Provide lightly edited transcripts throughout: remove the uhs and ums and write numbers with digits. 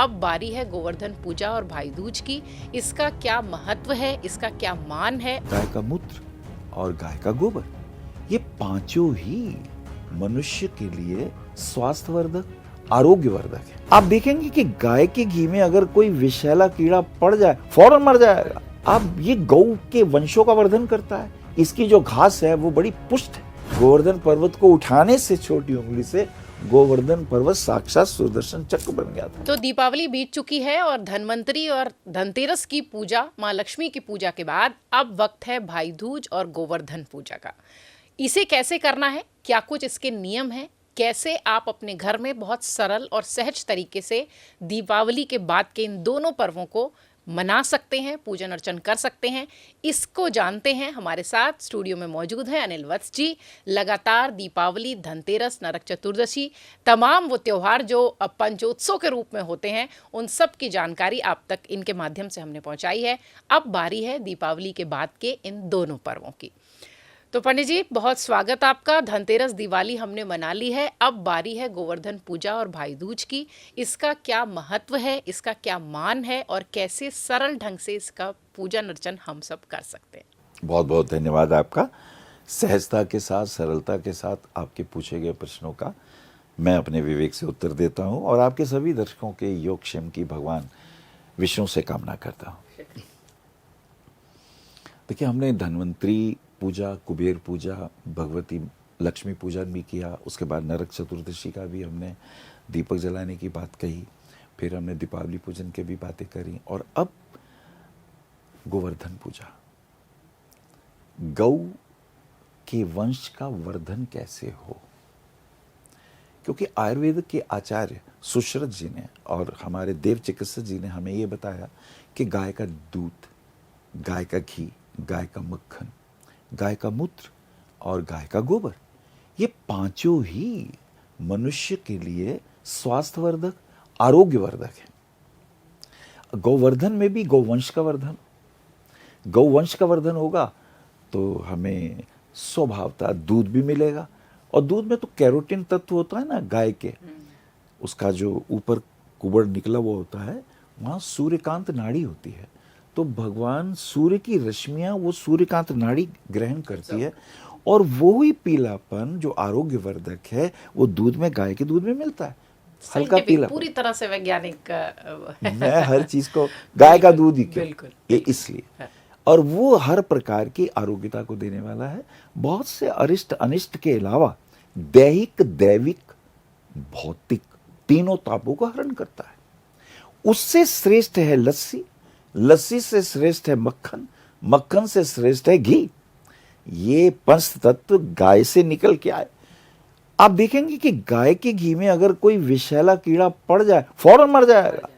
अब बारी है गोवर्धन पूजा और भाई दूज की। इसका क्या महत्व है, इसका क्या मान है? गाय का मूत्र और गाय का गोबर, ये पांचों ही मनुष्य के लिए स्वास्थ्यवर्धक, आरोग्यवर्धक है। आप देखेंगे कि गाय के घी में अगर कोई विषैला कीड़ा पड़ जाए फौरन मर जाएगा। अब ये गौ के वंशों का वर्धन करता है। इसकी जो घास है वो बड़ी पुष्ट है। गोवर्धन पर्वत को उठाने से छोटी उंगली से गोवर्धन पर्वत साक्षात सुदर्शन चक्र बन गया था। तो दीपावली बीत चुकी है और धनवंतरी और धनतेरस की पूजा, माँ लक्ष्मी की पूजा के बाद अब वक्त है भाई दूज और गोवर्धन पूजा का। इसे कैसे करना है, क्या कुछ इसके नियम हैं, कैसे आप अपने घर में बहुत सरल और सहज तरीके से दीपावली के बाद के इन दोनों पर्वों को मना सकते हैं, पूजन अर्चन कर सकते हैं, इसको जानते हैं। हमारे साथ स्टूडियो में मौजूद हैं अनिल वत्स जी। लगातार दीपावली, धनतेरस, नरक चतुर्दशी, तमाम वो त्योहार जो पंचोत्सव के रूप में होते हैं, उन सब की जानकारी आप तक इनके माध्यम से हमने पहुंचाई है। अब बारी है दीपावली के बाद के इन दोनों पर्वों की। तो पंडित जी, बहुत स्वागत आपका। धनतेरस, दिवाली हमने मना ली है, अब बारी है गोवर्धन पूजा और भाई दूज की। इसका क्या महत्व है, इसका क्या मान है और कैसे सरल ढंग से इसका पूजन अर्चन हम सब कर सकते हैं? बहुत बहुत धन्यवाद आपका। सहजता के साथ, सरलता के साथ आपके पूछे गए प्रश्नों का मैं अपने विवेक से उत्तर देता हूं और आपके सभी दर्शकों के योगक्षेम की भगवान विष्णु से कामना करता हूं। देखिए, हमने धन्वंतरी पूजा, कुबेर पूजा, भगवती लक्ष्मी पूजन भी किया। उसके बाद नरक चतुर्दशी का भी हमने दीपक जलाने की बात कही। फिर हमने दीपावली पूजन के भी बातें करी और अब गोवर्धन पूजा। गौ के वंश का वर्धन कैसे हो, क्योंकि आयुर्वेद के आचार्य सुश्रुत जी ने और हमारे देव चिकित्सक जी ने हमें ये बताया कि गाय का दूध, गाय का घी, गाय का मक्खन, गाय का मूत्र और गाय का गोबर, ये पांचों ही मनुष्य के लिए स्वास्थ्यवर्धक, आरोग्यवर्धक है। गोवर्धन में भी गौवंश का वर्धन, गौवंश का वर्धन होगा तो हमें स्वभावतः दूध भी मिलेगा। और दूध में तो कैरोटीन तत्व होता है ना गाय के, उसका जो ऊपर कुबड़ निकला हुआ होता है, वहाँ सूर्यकांत नाड़ी होती है। तो भगवान सूर्य की रश्मियां वो सूर्यकांत नाड़ी ग्रहण करती है और वो ही पीलापन जो आरोग्यवर्धक है वो दूध में, गाय के दूध में मिलता है। हल्का पीला, पूरी तरह से वैज्ञानिक। मैं हर चीज को गाय का दूध ही क्यों, बिल्कुल, ये इसलिए। और वो हर प्रकार की आरोग्यता को देने वाला है। बहुत से अरिष्ट अनिष्ट के अलावा दैहिक, दैविक, भौतिक तीनों तापों को हरण करता है। उससे श्रेष्ठ है लस्सी, लस्सी से श्रेष्ठ है मक्खन, मक्खन से श्रेष्ठ है घी। ये पंच तत्व गाय से निकल के आए। आप देखेंगे कि गाय के घी में अगर कोई विषैला कीड़ा पड़ जाए फौरन मर जाएगा।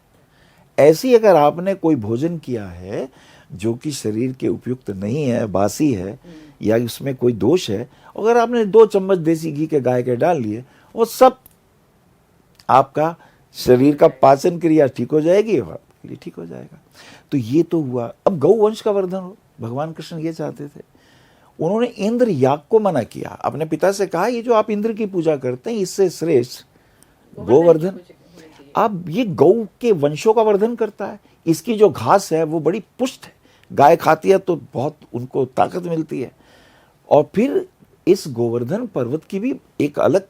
ऐसी अगर आपने कोई भोजन किया है जो कि शरीर के उपयुक्त नहीं है, बासी है या उसमें कोई दोष है, अगर आपने 2 चम्मच देसी घी के गाय के डाल लिए, वो सब आपका शरीर का पाचन क्रिया ठीक हो जाएगी, ठीक हो जाएगा। तो ये तो हुआ। अब गौवंश का वर्धन हो, भगवान कृष्ण ये चाहते थे। उन्होंने इंद्र याग को मना किया। अपने पिता से कहा ये जो आप इंद्र की पूजा करते हैं इससे श्रेष्ठ गोवर्धन। अब ये गौ के वंशों का वर्धन करता है। इसकी जो घास है वो बड़ी पुष्ट है, गाय खाती है तो बहुत उनको ताकत मिलती है। और फिर इस गोवर्धन पर्वत की भी एक अलग,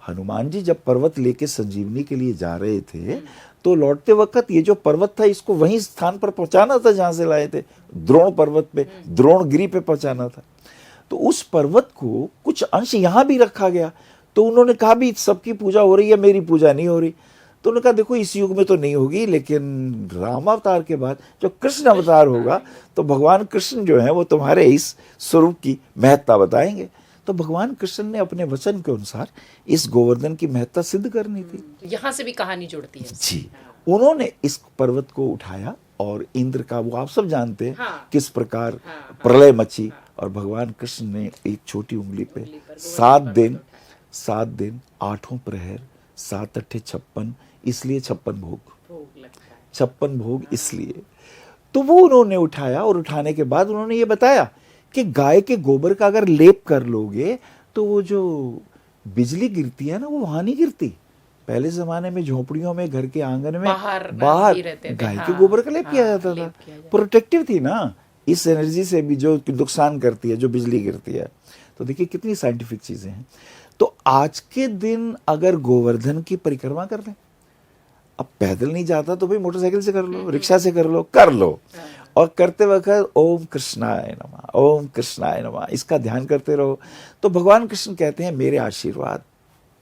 हनुमान जी जब पर्वत लेके संजीवनी के लिए जा रहे थे तो लौटते वक्त ये जो पर्वत था इसको वहीं स्थान पर पहुंचाना था जहां से लाए थे, द्रोण पर्वत पे, द्रोणगिरी पे पहुंचाना था। तो उस पर्वत को कुछ अंश यहां भी रखा गया। तो उन्होंने कहा भी सबकी पूजा हो रही है, मेरी पूजा नहीं हो रही। तो उन्होंने कहा देखो इस युग में तो नहीं होगी, लेकिन रामावतार के बाद जो कृष्ण अवतार होगा तो भगवान कृष्ण जो है वो तुम्हारे इस स्वरूप की महत्ता बताएंगे। तो भगवान कृष्ण ने अपने वचन के अनुसार इस गोवर्धन की महत्ता सिद्ध करनी थी। यहाँ से भी कहानी जुड़ती है जी। उन्होंने इस पर्वत को उठाया और इंद्र का, वो आप सब जानते हैं किस प्रकार प्रलय मची, और भगवान कृष्ण ने एक छोटी उंगली पे 7 दिन 8 प्रहर 7 अट्ठे 56, इसलिए 56 भोग, 56 भोग इसलिए। तो वो उन्होंने उठाया और उठाने के बाद उन्होंने ये बताया कि गाय के गोबर का अगर लेप कर लोगे तो वो जो बिजली गिरती है ना वो वहां नहीं गिरती, पहले जमाने में झोपड़ियों में घर के आंगन में बाहर बाहर रहते थे, गाय के हाँ, गोबर का लेप किया हाँ, जाता था, लेप किया जाता। प्रोटेक्टिव थी ना इस एनर्जी से भी जो नुकसान करती है, जो बिजली गिरती है। तो देखिए कितनी साइंटिफिक चीजें हैं। तो आज के दिन अगर गोवर्धन की परिक्रमा कर लें, अब पैदल नहीं जाता तो भाई मोटरसाइकिल से कर लो, रिक्शा से कर लो। और करते वक्त ओम कृष्णाय नमः, ओम कृष्णाय नमः इसका ध्यान करते रहो, तो भगवान कृष्ण कहते हैं मेरे आशीर्वाद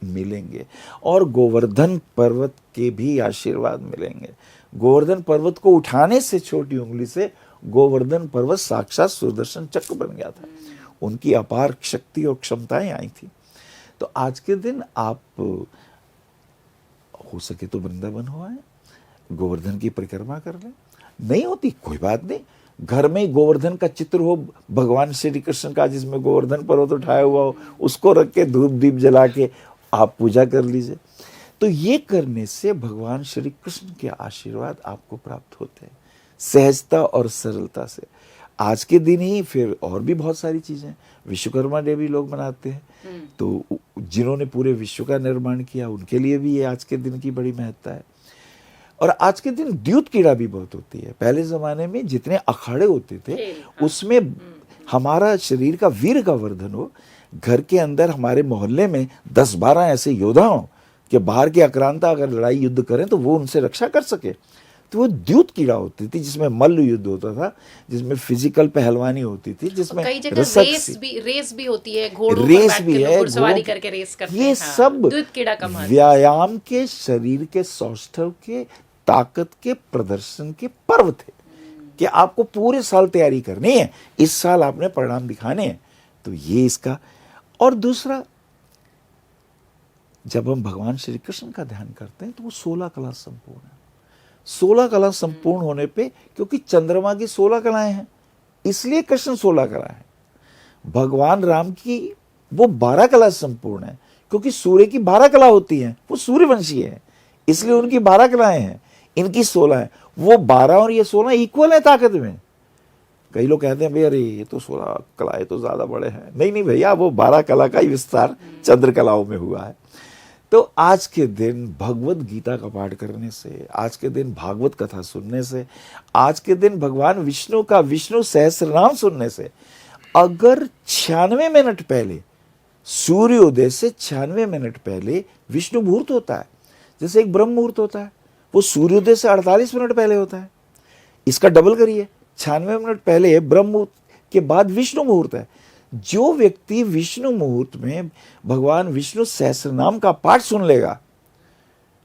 मिलेंगे और गोवर्धन पर्वत के भी आशीर्वाद मिलेंगे। गोवर्धन पर्वत को उठाने से छोटी उंगली से गोवर्धन पर्वत साक्षात सुदर्शन चक्र बन गया था। उनकी अपार शक्ति और क्षमताएं आई थी। तो आज के दिन आप हो सके तो वृंदावन हो आए, गोवर्धन की परिक्रमा कर लें। नहीं होती कोई बात नहीं, घर में ही गोवर्धन का चित्र हो भगवान श्री कृष्ण का, जिसमें गोवर्धन पर्वत उठाया हुआ हो, उसको रख के धूप दीप जला के आप पूजा कर लीजिए। तो ये करने से भगवान श्री कृष्ण के आशीर्वाद आपको प्राप्त होते हैं सहजता और सरलता से। आज के दिन ही फिर और भी बहुत सारी चीजें, विश्वकर्मा डे भी लोग मनाते हैं, तो जिन्होंने पूरे विश्व का निर्माण किया उनके लिए भी ये आज के दिन की बड़ी महत्ता है। और आज के दिन द्यूत क्रीड़ा भी बहुत होती है। पहले जमाने में जितने अखाड़े होते थे उसमें हमारा शरीर का वीर का वर्धन हो, घर के अंदर हमारे मोहल्ले में 10-12 ऐसे योद्धा हों कि बाहर के आक्रांता अगर लड़ाई युद्ध करें तो वो उनसे रक्षा कर सके। तो वो द्यूत क्रीड़ा होती थी जिसमें मल्ल युद्ध होता था, जिसमें फिजिकल पहलवानी होती थी, जिसमें कई जगह रेस भी होती है, घोड़ों पर रेस बैठ भी के लोग है, घुड़सवारी करके रेस करते हैं। ये हाँ, सब द्यूत क्रीड़ा का महत्व। व्यायाम के, शरीर के सौष्ठव के, ताकत के प्रदर्शन के पर्व थे कि आपको पूरे साल तैयारी करनी है, इस साल आपने परिणाम दिखाने हैं। तो ये इसका। और दूसरा, जब हम भगवान श्री कृष्ण का ध्यान करते हैं तो वो 16 कला संपूर्ण है। 16 कला संपूर्ण होने पे, क्योंकि चंद्रमा की 16 कलाएं हैं इसलिए कृष्ण 16 कला है। भगवान राम की वो 12 कला संपूर्ण है, क्योंकि सूर्य की 12 कला होती हैं, वो सूर्यवंशी है इसलिए उनकी 12 कलाएं हैं, इनकी 16 है। वो 12 और ये 16 इक्वल है ताकत में। कई लोग कहते हैं भाई अरे ये तो 16 कलाएं तो ज्यादा बड़े हैं। नहीं भैया, वो 12 कला का ही विस्तार चंद्र कलाओं में हुआ है। तो आज के दिन भगवत गीता का पाठ करने से, आज के दिन भागवत कथा सुनने से, आज के दिन भगवान विष्णु का विष्णु सहस्रनाम सुनने से, अगर 96 मिनट पहले, सूर्योदय से 96 मिनट पहले विष्णु मुहूर्त होता है, जैसे एक ब्रह्म मुहूर्त होता है, वो सूर्योदय से 48 मिनट पहले होता है। इसका डबल करिए, 96 मिनट पहले ब्रह्म मुहूर्त के बाद विष्णु मुहूर्त है। जो व्यक्ति विष्णु मुहूर्त में भगवान विष्णु सहस्रनाम का पाठ सुन लेगा,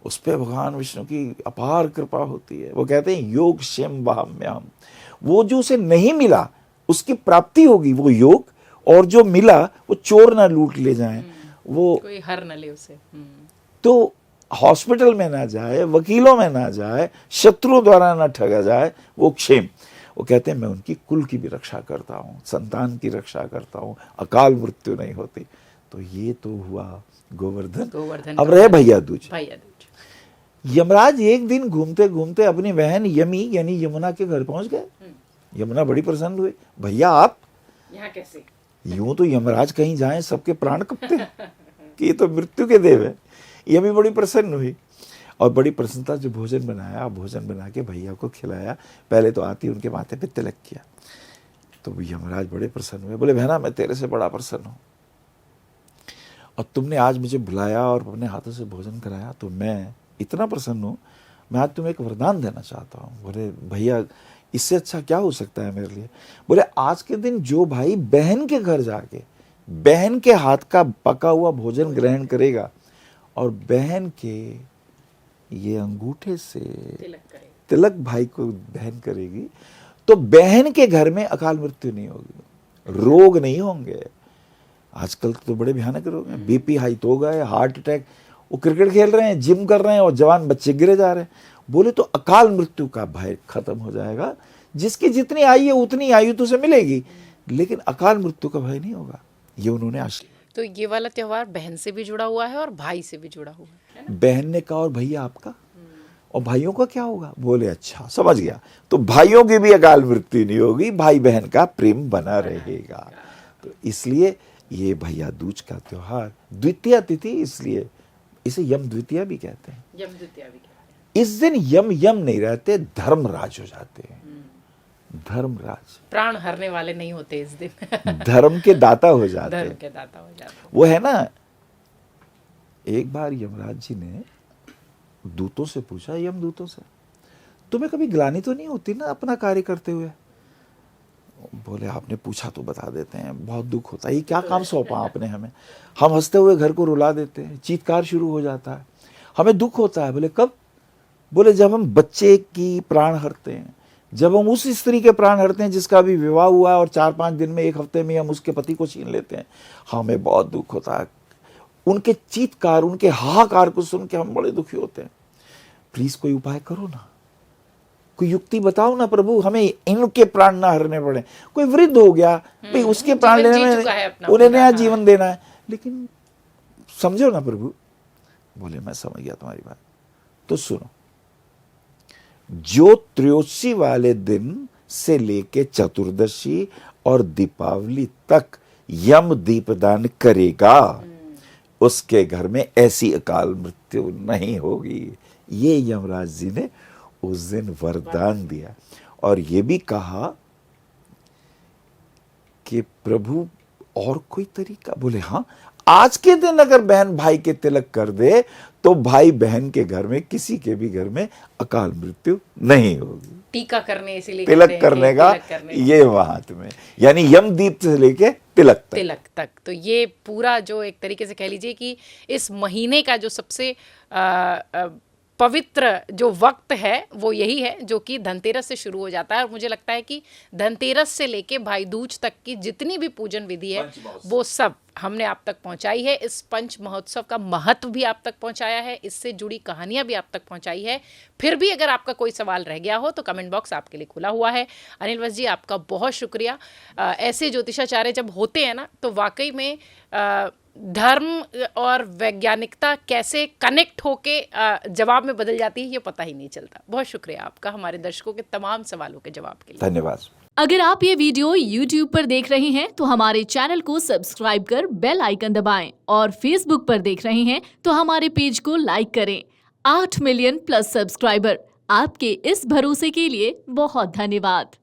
उस पर भगवान विष्णु की अपार कृपा होती है। वो कहते हैं योग क्षेम वाहम्याम। वो जो उसे नहीं मिला उसकी प्राप्ति होगी, वो योग, और जो मिला वो चोर ना लूट ले जाएं, वो कोई हर न ले उसे। तो हॉस्पिटल में ना जाए, वकीलों में ना जाए, शत्रुओं द्वारा ना ठगा जाए, वो क्षेम। वो कहते हैं मैं उनकी कुल की भी रक्षा करता हूँ, संतान की रक्षा करता हूँ, अकाल मृत्यु नहीं होती। तो ये तो हुआ गोवर्धन। अब रहे भैया दूज। यमराज एक दिन घूमते घूमते अपनी बहन यमी यानी यमुना के घर पहुंच गए। यमुना बड़ी प्रसन्न हुई, भैया आप यहाँ कैसे? यूं तो यमराज कहीं जाएं सबके प्राण कपते हैं कि ये तो मृत्यु के देव है। यमी बड़ी प्रसन्न हुई और बड़ी प्रसन्नता जो भोजन बनाया, भोजन बना के भैया को खिलाया। पहले तो आती उनके माथे पे तिलक किया, तो यमराज बड़े प्रसन्न हुए, बोले बहना मैं तेरे से बड़ा प्रसन्न हूं, और तुमने आज मुझे बुलाया और अपने हाथों से भोजन कराया, तो मैं इतना प्रसन्न हूं, मैं आज तुम्हें एक वरदान देना चाहता हूं। बोले भैया इससे अच्छा क्या हो सकता है मेरे लिए? बोले आज के दिन जो भाई बहन के घर जाके बहन के हाथ का पका हुआ भोजन ग्रहण करेगा और बहन के ये अंगूठे से तिलक भाई को बहन करेगी, तो बहन के घर में अकाल मृत्यु नहीं होगी, रोग नहीं होंगे। आजकल तो बड़े भयानक रोग हैं, बीपी हाई तो हो गए, हार्ट अटैक। वो क्रिकेट खेल रहे हैं, जिम कर रहे हैं और जवान बच्चे गिरे जा रहे हैं। बोले तो अकाल मृत्यु का भय खत्म हो जाएगा। जिसकी जितनी आयु है उतनी आयु तो उसे मिलेगी, लेकिन अकाल मृत्यु का भय नहीं होगा। ये उन्होंने आशा। तो ये वाला त्योहार बहन से भी जुड़ा हुआ है और भाई से भी जुड़ा हुआ है ना? बहन ने कहा और भैया आपका, और भाइयों का क्या होगा? बोले अच्छा समझ गया, तो भाइयों की भी अकाल मृत्यु नहीं होगी, भाई बहन का प्रेम बना रहेगा। तो इसलिए ये भैया दूज का त्योहार द्वितीया तिथि इसलिए इसे यम द्वितीया भी कहते हैं। यम द्वितीया भी कहते हैं। इस दिन यम नहीं रहते, धर्मराज हो जाते हैं। धर्मराज, प्राण हरने वाले नहीं होते इस दिन। धर्म के दाता हो जाते हैं। धर्म के दाता हो जाते हैं। वो है ना, एक बार यमराज जी ने दूतों से पूछा, यमदूतों से, तुम्हें कभी ग्लानि तो नहीं होती ना अपना कार्य करते हुए? बोले आपने पूछा तो बता देते हैं, बहुत दुख होता है। ये क्या काम सौंपा आपने हमें? हम हंसते हुए घर को रुला देते हैं, चीत्कार शुरू हो जाता है, हमें दुख होता है। बोले कब? बोले जब हम बच्चे की प्राण हरते हैं, जब हम उस स्त्री के प्राण हरते हैं जिसका अभी विवाह हुआ है और 4-5 दिन में, 1 हफ्ते में हम उसके पति को छीन लेते हैं, हमें बहुत दुख होता है। उनके चीत्कार, उनके हाहाकार को सुन के हम बड़े दुखी होते हैं। प्लीज कोई उपाय करो ना, कोई युक्ति बताओ ना प्रभु, हमें इनके प्राण ना हरने पड़े। कोई वृद्ध हो गया भाई, उसके प्राण लेने में उन्हें नया जीवन देना है, लेकिन समझो ना प्रभु। बोले मैं समझ गया तुम्हारी बात। तो सुनो, जो त्रयोदशी वाले दिन से लेके चतुर्दशी और दीपावली तक यम दीपदान करेगा, उसके घर में ऐसी अकाल मृत्यु नहीं होगी। ये यमराज जी ने उस दिन वरदान दिया। और ये भी कहा कि प्रभु और कोई तरीका? बोले हाँ, आज के दिन अगर बहन भाई के तिलक कर दे तो भाई बहन के घर में, किसी के भी घर में अकाल मृत्यु नहीं होगी। टीका करने, इसीलिए तिलक करने का ये महात्म है, यानी यमदीप से लेके तिलक तक। तो ये पूरा जो एक तरीके से कह लीजिए कि इस महीने का जो सबसे पवित्र जो वक्त है वो यही है, जो कि धनतेरस से शुरू हो जाता है। और मुझे लगता है कि धनतेरस से लेके भाई दूज तक की जितनी भी पूजन विधि है वो सब हमने आप तक पहुंचाई है। इस पंच महोत्सव का महत्व भी आप तक पहुंचाया है, इससे जुड़ी कहानियां भी आप तक पहुंचाई है। फिर भी अगर आपका कोई सवाल रह गया हो तो कमेंट बॉक्स आपके लिए खुला हुआ है। अनिल वत्स जी, आपका बहुत शुक्रिया। ऐसे ज्योतिषाचार्य जब होते हैं ना, तो वाकई में धर्म और वैज्ञानिकता कैसे कनेक्ट होके जवाब में बदल जाती है ये पता ही नहीं चलता। बहुत शुक्रिया आपका हमारे दर्शकों के तमाम सवालों के जवाब के लिए। धन्यवाद। अगर आप ये वीडियो YouTube पर देख रहे हैं तो हमारे चैनल को सब्सक्राइब कर बेल आइकन दबाएं, और Facebook पर देख रहे हैं तो हमारे पेज को लाइक करें। 8 मिलियन प्लस सब्सक्राइबर, आपके इस भरोसे के लिए बहुत धन्यवाद।